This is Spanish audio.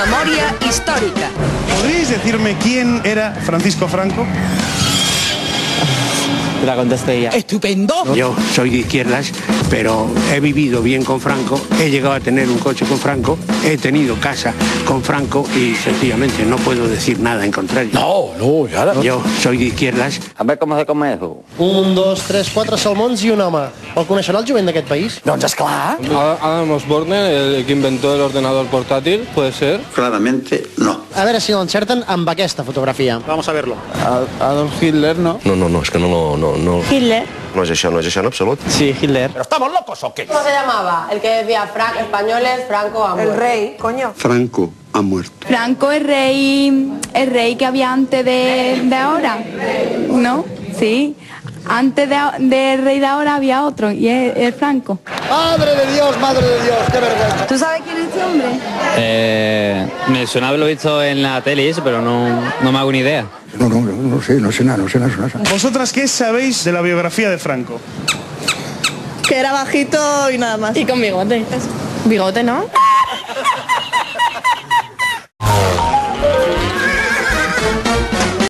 Memoria histórica. ¿Podríais decirme quién era Francisco Franco? La contesto ella. ¡Estupendo! Yo soy de izquierdas, pero he vivido bien con Franco, he llegado a tener un coche con Franco, he tenido casa con Franco y sencillamente no puedo decir nada en contrario. No, ya no. Yo soy de izquierdas. A ver com se come eso. 1, 2, 3, 4 salmons i un home. El coneixerà el jovent d'aquest país? Doncs esclar. Adam Osborne, el que inventó el ordenador portátil, ¿puede ser? Claramente no. A veure si l'encerten amb aquesta fotografia. Vamos a verlo. Adolf Hitler, ¿no? No, es que no. Hitler. No és això en absolut. Sí, Hitler. ¿Pero estamos locos o qué? ¿Cómo se llamaba? El que decía españoles, Franco ha muerto. El rey, coño. Franco ha muerto. Franco es rey que había antes de ahora, ¿no? Sí. Antes de rey de ahora había otro y es Franco. Madre de Dios, qué vergüenza. ¿Tú sabes quién es este hombre? Me suena haberlo visto en la tele y eso, pero no me hago ni idea. No sé nada. ¿Vosotras qué sabéis de la biografía de Franco? Que era bajito y nada más. Y con bigote. Bigote, ¿no?